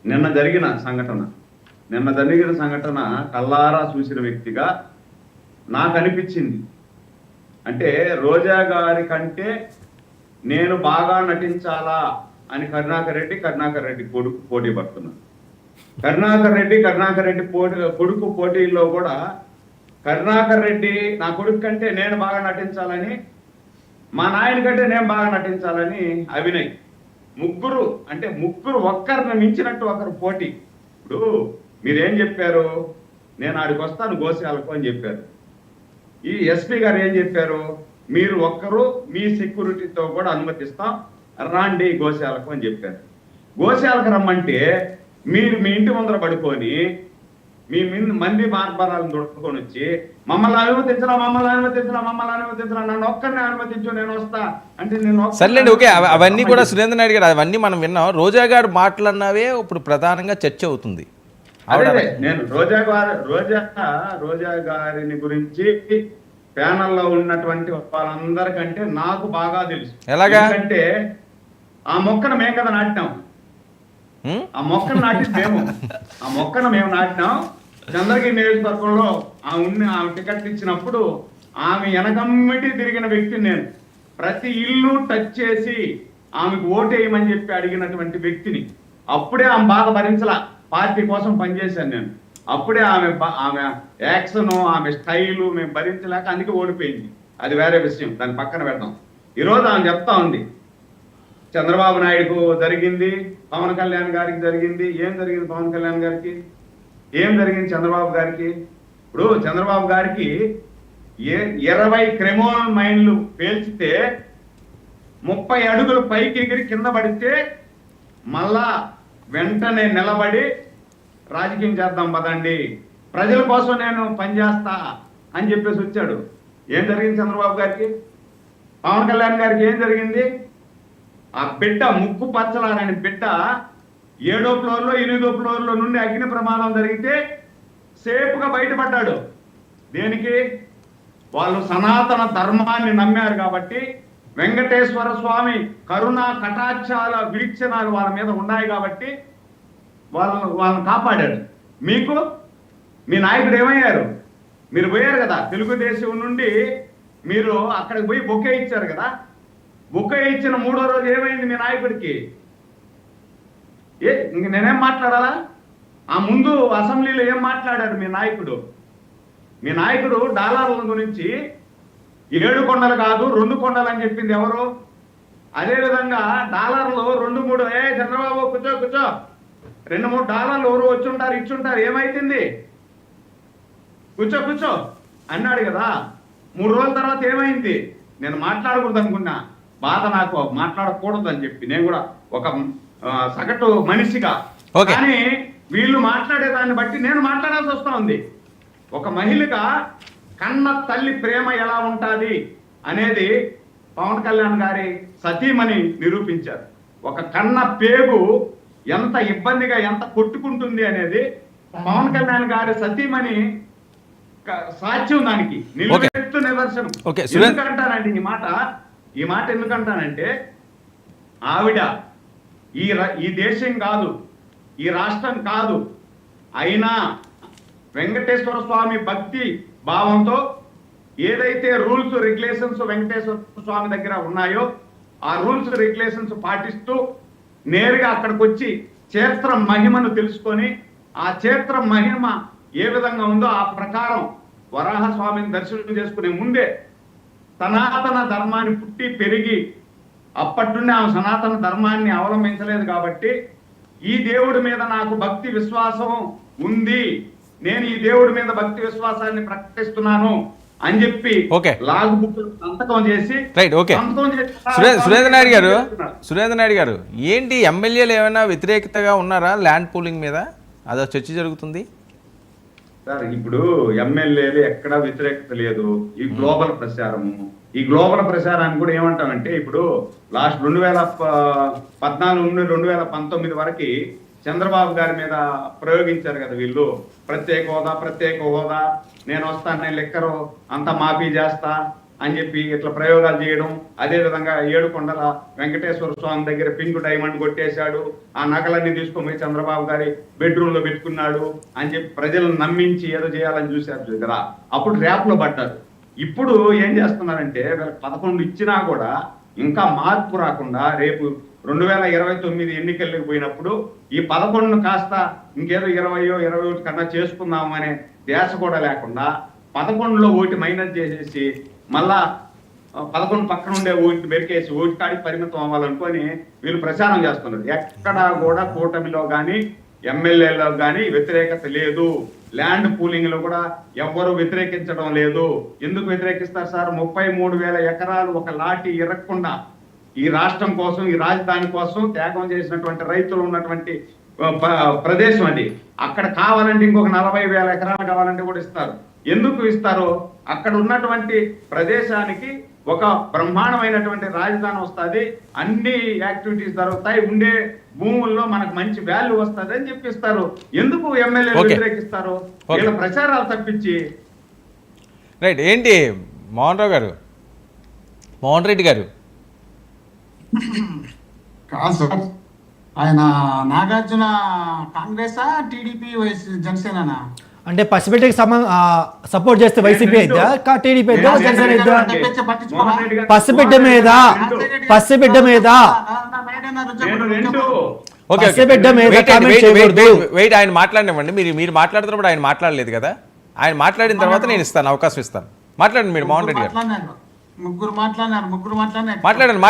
నిన్న జరిగిన సంఘటన నిన్న జరిగిన సంఘటన కల్లారా చూసిన వ్యక్తిగా నాకు అనిపించింది. అంటే రోజా గారి కంటే నేను బాగా నటించాలా అని కరుణాకర్ రెడ్డి పోటీ పడుతున్నాను. కరుణాకర్ రెడ్డి కొడుకు పోటీల్లో కూడా కరుణాకర్ రెడ్డి నా కొడుకు కంటే నేను బాగా నటించాలని, మా నాయన కంటే నేను బాగా నటించాలని అభినయ్. ముగ్గురు ఒక్కరిని మించినట్టు ఒకరు పోటీ. ఇప్పుడు మీరేం చెప్పారు, నేను ఆడికి వస్తాను గోశాలకు అని చెప్పారు. ఈ ఎస్పీ గారు ఏం చెప్పారు, మీరు ఒక్కరు మీ సెక్యూరిటీతో కూడా అనుమతిస్తాం, రాండి గోశాలకు అని చెప్పారు. గోశాలకు రమ్మంటే మీరు మీ ఇంటి ముందర పడుకొని మీ మంది మార్బరాలను దొడుకొని వచ్చి మమ్మల్ని అనుమతించరా నన్ను ఒక్కరిని అనుమతించు నేను వస్తా అంటే నేను సర్లేండి. ఓకే, అవన్నీ కూడా సురేంద్ర నాయుడు గారు అవన్నీ మనం విన్నాం. రోజా గారు మాటలన్నవే ఇప్పుడు ప్రధానంగా చర్చ అవుతుంది. నేను రోజా గారిని గురించి ప్యానల్లో ఉన్నటువంటి వాళ్ళందరికంటే నాకు బాగా తెలుసు. ఎలాగా అంటే ఆ మొక్కను మేము కదా నాటినాం, ఆ మొక్కను మేము నాటినాం. చంద్రగిరి నియోజకవర్గంలో ఆమె టికెట్ ఇచ్చినప్పుడు ఆమె వెనకమ్మిటి తిరిగిన వ్యక్తిని నేను. ప్రతి ఇల్లు టచ్ చేసి ఆమెకు ఓటేయమని చెప్పి అడిగినటువంటి వ్యక్తిని. అప్పుడే ఆమె బాధ భరించలా, పార్టీ కోసం పనిచేశాను నేను. అప్పుడే ఆమె యాక్షన్, ఆమె స్టైలు మేము భరించలేక అందుకే ఓడిపోయింది. అది వేరే విషయం, దాన్ని పక్కన పెడదాం. ఈరోజు ఆమె చెప్తా ఉంది చంద్రబాబు నాయుడుకు జరిగింది, పవన్ కళ్యాణ్ గారికి జరిగింది. ఏం జరిగింది పవన్ కళ్యాణ్ గారికి, ఏం జరిగింది చంద్రబాబు గారికి? ఇప్పుడు చంద్రబాబు గారికి 20 క్రిమినల్ మైన్లు పేల్చితే 30 అడుగులు పైకి ఎగిరి కింద పడితే మళ్ళా వెంటనే నిలబడి రాజకీయం చేద్దాం పదండి, ప్రజల కోసం నేను పనిచేస్తా అని చెప్పేసి వచ్చాడు. ఏం జరిగింది చంద్రబాబు గారికి? పవన్ కళ్యాణ్ గారికి ఏం జరిగింది? ఆ బిడ్డ ముక్కు పచ్చలారని బిడ్డ 7వ ఫ్లోర్లో 8వ ఫ్లోర్లో నుండి అగ్ని ప్రమాదం జరిగితే సేఫ్గా బయటపడ్డాడు. దేనికి? వాళ్ళు సనాతన ధర్మాన్ని నమ్మారు కాబట్టి, వెంకటేశ్వర స్వామి కరుణా కటాక్షాల వీక్షణాలు వాళ్ళ మీద ఉన్నాయి కాబట్టి వాళ్ళని కాపాడాడు. మీకు మీ నాయకుడు ఏమయ్యారు? మీరు పోయారు కదా తెలుగుదేశం నుండి, మీరు అక్కడికి పోయి బొకే ఇచ్చారు కదా. బొకే ఇచ్చిన 3వ రోజు ఏమైంది మీ నాయకుడికి? ఇంక నేనేం మాట్లాడాలా? ఆ ముందు అసెంబ్లీలో ఏం మాట్లాడారు మీ నాయకుడు? మీ నాయకుడు డాలర్ల గురించి 7 కొండలు కాదు 2 కొండలు అని చెప్పింది ఎవరు? అదేవిధంగా డాలర్లు 2-3 చంద్రబాబు కూర్చో 2-3 డాలర్లు ఎవరు వచ్చుంటారు ఇచ్చుంటారు, ఏమైతుంది? కూర్చో అన్నాడు కదా. 3 రోజుల తర్వాత ఏమైంది? నేను మాట్లాడకూడదు అనుకున్నా, బాధ నాకు మాట్లాడకూడదు అని చెప్పి నేను కూడా ఒక సగటు మనిషిగా. కానీ వీళ్ళు మాట్లాడేదాన్ని బట్టి నేను మాట్లాడాల్సి వస్తా ఉంది. ఒక మహిళగా కన్న తల్లి ప్రేమ ఎలా ఉంటుంది అనేది పవన్ కళ్యాణ్ గారి సతీమణి నిరూపించారు. ఒక కన్న పేగు ఎంత ఇబ్బందిగా ఎంత కొట్టుకుంటుంది అనేది పవన్ కళ్యాణ్ గారి సతీమణి సాక్ష్యం, దానికి నిలువెత్తు నిదర్శనం. ఎందుకంటానండి ఈ మాట ఎందుకంటానంటే, ఆవిడ ఈ దేశం కాదు, ఈ రాష్ట్రం కాదు, అయినా వెంకటేశ్వర స్వామి భక్తి భావంతో ఏదైతే రూల్స్ రెగ్యులేషన్స్ వెంకటేశ్వర స్వామి దగ్గర ఉన్నాయో ఆ రూల్స్ రెగ్యులేషన్స్ పాటిస్తూ నేరుగా అక్కడికి వచ్చి క్షేత్ర మహిమను తెలుసుకొని, ఆ క్షేత్ర మహిమ ఏ విధంగా ఉందో ఆ ప్రకారం వరాహ స్వామిని దర్శనం చేసుకునే ముందే సనాతన ధర్మాన్ని పుట్టి పెరిగి అప్పటి నుండి ఆమె సనాతన ధర్మాన్ని అవలంబించలేదు కాబట్టి ఈ దేవుడి మీద నాకు భక్తి విశ్వాసం ఉంది, నేను ఈ దేవుడి మీద భక్తి విశ్వాసాన్ని ప్రకటిస్తున్నాను అని చెప్పి లాగ్ బుక్ సంతకం చేసి సురేంద్ర నాయుడు గారు ఏంటి ఎమ్మెల్యేలు ఏమైనా వ్యతిరేకతగా ఉన్నారా ల్యాండ్ పూలింగ్ మీద? అదో చర్చ జరుగుతుంది సార్. ఇప్పుడు ఎమ్మెల్యేలు ఎక్కడా వ్యతిరేకత లేదు. ఈ గ్లోబల్ ప్రచారాన్ని కూడా ఏమంటామంటే, ఇప్పుడు లాస్ట్ 2014 నుండి 2019 వరకు చంద్రబాబు గారి మీద ప్రయోగించారు కదా వీళ్ళు, ప్రత్యేక హోదా నేను వస్తాను, నేను లెక్కరు అంతా మాఫీ చేస్తా, అని చెప్పి ఇట్లా ప్రయోగాలు చేయడం, అదే విధంగా ఏడుకొండల వెంకటేశ్వర స్వామి దగ్గర పింక్ డైమండ్ కొట్టేశాడు, ఆ నగలన్నీ తీసుకొని పోయి చంద్రబాబు గారి బెడ్రూమ్ లో పెట్టుకున్నాడు అని చెప్పి ప్రజలను నమ్మించి ఏదో చేయాలని చూశారు కదా, అప్పుడు ర్యాప్ లో పడ్డారు. ఇప్పుడు ఏం చేస్తున్నారంటే 11 ఇచ్చినా కూడా ఇంకా మార్పు రాకుండా రేపు 2029 ఎన్నికలకు పోయినప్పుడు ఈ 11 కాస్త ఇంకేదో 20-21 కన్నా చేసుకుందాం అనే ధ్యాస కూడా లేకుండా 11లో ఓటు మైనస్ చేసేసి మళ్ళా 11 పక్కన ఉండే ఓటు మెరికేసి ఓటు కాడికి పరిమితం అవ్వాలనుకొని వీళ్ళు ప్రచారం చేస్తున్నారు. ఎక్కడా కూడా కూటమిలో కానీ ఎమ్మెల్యేలో కానీ వ్యతిరేకత లేదు. ల్యాండ్ పూలింగ్ లో కూడా ఎవ్వరూ వ్యతిరేకించడం లేదు. ఎందుకు వ్యతిరేకిస్తారు సార్? 33,000 ఎకరాలు ఒక లాఠీ ఇరక్కుండా ఈ రాష్ట్రం కోసం, ఈ రాజధాని కోసం త్యాగం చేసినటువంటి రైతులు ఉన్నటువంటి ప్రదేశం అది. అక్కడ కావాలంటే ఇంకొక 40,000 ఎకరాలు కావాలంటే కూడా ఇస్తారు. ఎందుకు ఇస్తారు? అక్కడ ఉన్నటువంటి ప్రదేశానికి ఒక బ్రహ్మాండమైనటువంటి రాజధాని వస్తుంది, అన్ని యాక్టివిటీస్ జరుగుతాయి, ఉండే భూముల్లో మనకు మంచి వాల్యూ వస్తుంది అని చెప్పిస్తారు. ఎందుకు ఎమ్మెల్యేలు వ్యతిరేకిస్తారు? వీళ్ళ ప్రచారాలు తప్పించి. రైట్. ఏంటి మోహన్ రావు గారు, మోహన్ రెడ్డి గారు? కాదు సార్, ఆయన నాగార్జున కాంగ్రెసా టీడీపీ జనసేన అంటే పసిబిడ్డకి సపోర్ట్ చేస్తే వైసీపీ అయితే టీడీపీ అయితే జనసేన అయితే పసిబిడ్డ మీద వెయిట్, ఆయన మాట్లాడినవ్వండి. మీరు మాట్లాడుతున్నప్పుడు ఆయన మాట్లాడలేదు కదా, ఆయన మాట్లాడిన తర్వాత నేను ఇస్తాను, అవకాశం ఇస్తాను. మాట్లాడండి మీరు, మోహన్ రెడ్డి గారు. ముగ్గురు మాట్లాడినారు. మాట్లాడండి.